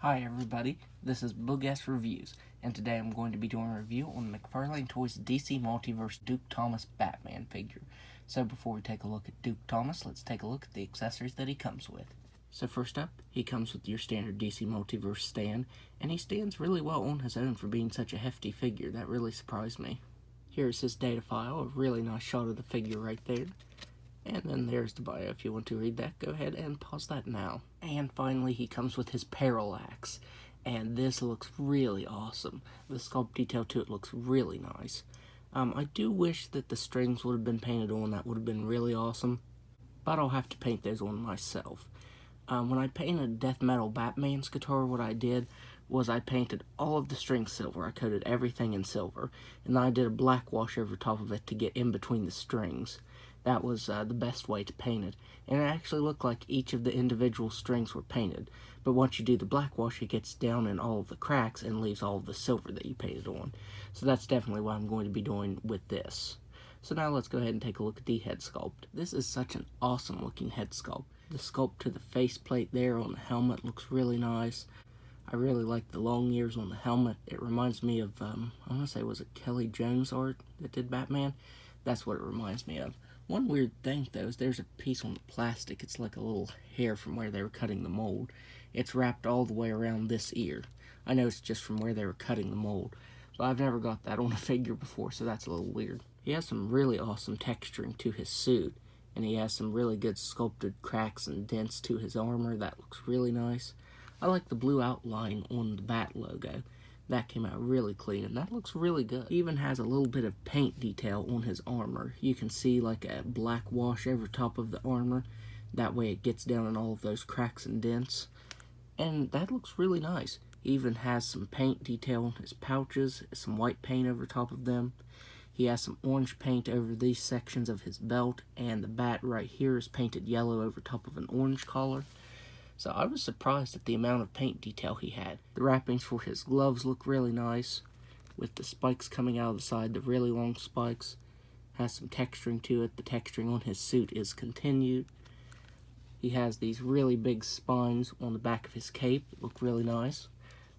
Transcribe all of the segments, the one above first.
Hi everybody, this is Boog-S Reviews, and today I'm going to be doing a review on McFarlane Toys DC Multiverse Duke Thomas Batman figure. So before we take a look at Duke Thomas, let's take a look at the accessories that he comes with. So first up, he comes with your standard DC Multiverse stand, and he stands really well on his own for being such a hefty figure. That really surprised me. Here's his data file, a really nice shot of the figure right there. And then there's the bio. If you want to read that, go ahead and pause that now. And finally, he comes with his Parallax. And this looks really awesome. The sculpt detail to it looks really nice. I do wish that the strings would have been painted on. That would have been really awesome. But I'll have to paint those on myself. When I painted Death Metal Batman's guitar, what I did was I painted all of the strings silver. I coated everything in silver. And then I did a black wash over top of it to get in between the strings. That was the best way to paint it. And it actually looked like each of the individual strings were painted. But once you do the black wash, it gets down in all of the cracks and leaves all of the silver that you painted on. So that's definitely what I'm going to be doing with this. So now let's go ahead and take a look at the head sculpt. This is such an awesome looking head sculpt. The sculpt to the faceplate there on the helmet looks really nice. I really like the long ears on the helmet. It reminds me of, I want to say, was it Kelly Jones art that did Batman? That's what it reminds me of. One weird thing, though, is there's a piece on the plastic. It's like a little hair from where they were cutting the mold. It's wrapped all the way around this ear. I know it's just from where they were cutting the mold, but I've never got that on a figure before, so that's a little weird. He has some really awesome texturing to his suit, and he has some really good sculpted cracks and dents to his armor. That looks really nice. I like the blue outline on the Bat logo. That came out really clean, and that looks really good. He even has a little bit of paint detail on his armor. You can see like a black wash over top of the armor. That way it gets down in all of those cracks and dents. And that looks really nice. He even has some paint detail on his pouches, some white paint over top of them. He has some orange paint over these sections of his belt, and the bat right here is painted yellow over top of an orange collar. So I was surprised at the amount of paint detail he had. The wrappings for his gloves look really nice, with the spikes coming out of the side, the really long spikes. Has some texturing to it. The texturing on his suit is continued. He has these really big spines on the back of his cape that look really nice.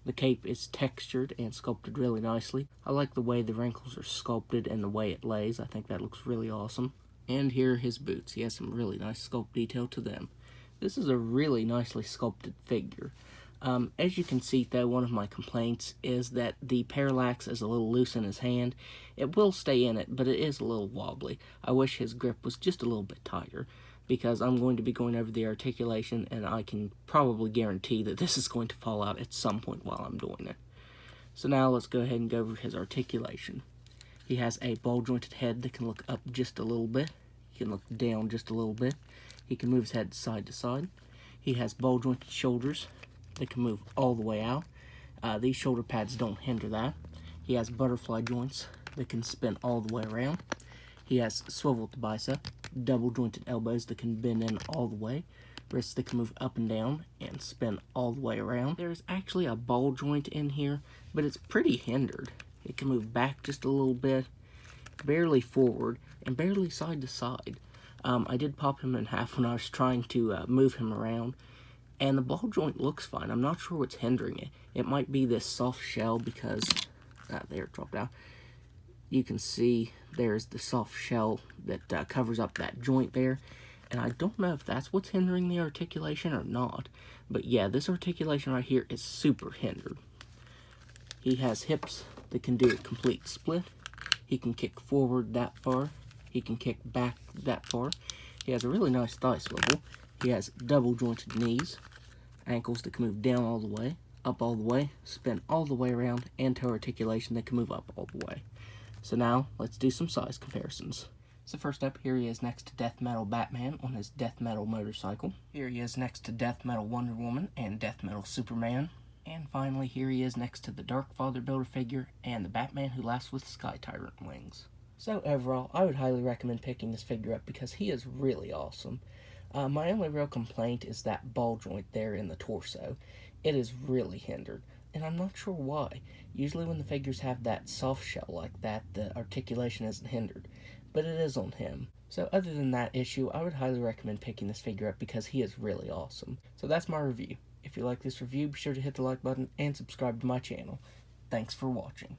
The cape is textured and sculpted really nicely. I like the way the wrinkles are sculpted and the way it lays. I think that looks really awesome. And here are his boots. He has some really nice sculpt detail to them. This is a really nicely sculpted figure. As you can see, though, one of my complaints is that the Parallax is a little loose in his hand. It will stay in it, but it is a little wobbly. I wish his grip was just a little bit tighter, because I'm going to be going over the articulation, and I can probably guarantee that this is going to fall out at some point while I'm doing it. So now let's go ahead and go over his articulation. He has a ball-jointed head that can look up just a little bit. He can look down just a little bit. He can move his head side to side. He has ball-jointed shoulders that can move all the way out. These shoulder pads don't hinder that. He has butterfly joints that can spin all the way around. He has swiveled bicep, double-jointed elbows that can bend in all the way, wrists that can move up and down and spin all the way around. There's actually a ball joint in here, but it's pretty hindered. It can move back just a little bit, barely forward, and barely side to side. I did pop him in half when I was trying to move him around, and the ball joint looks fine. I'm not sure what's hindering it. It might be this soft shell because, there it dropped out. You can see there's the soft shell that covers up that joint there, and I don't know if that's what's hindering the articulation or not, but yeah, this articulation right here is super hindered. He has hips that can do a complete split. He can kick forward that far. He can kick back that far. He has a really nice thigh swivel. He has double jointed knees, ankles that can move down all the way, up all the way, spin all the way around, and toe articulation that can move up all the way. So now, let's do some size comparisons. So first up, here he is next to Death Metal Batman on his Death Metal motorcycle. Here he is next to Death Metal Wonder Woman and Death Metal Superman. And finally, here he is next to the Dark Father Builder-Figure and the Batman Who Laughs with Sky Tyrant Wings. So overall, I would highly recommend picking this figure up because he is really awesome. My only real complaint is that ball joint there in the torso. It is really hindered, and I'm not sure why. Usually when the figures have that soft shell like that, the articulation isn't hindered, but it is on him. So other than that issue, I would highly recommend picking this figure up because he is really awesome. So that's my review. If If you like this review, be sure to hit the like button and subscribe to my channel. Thanks for watching.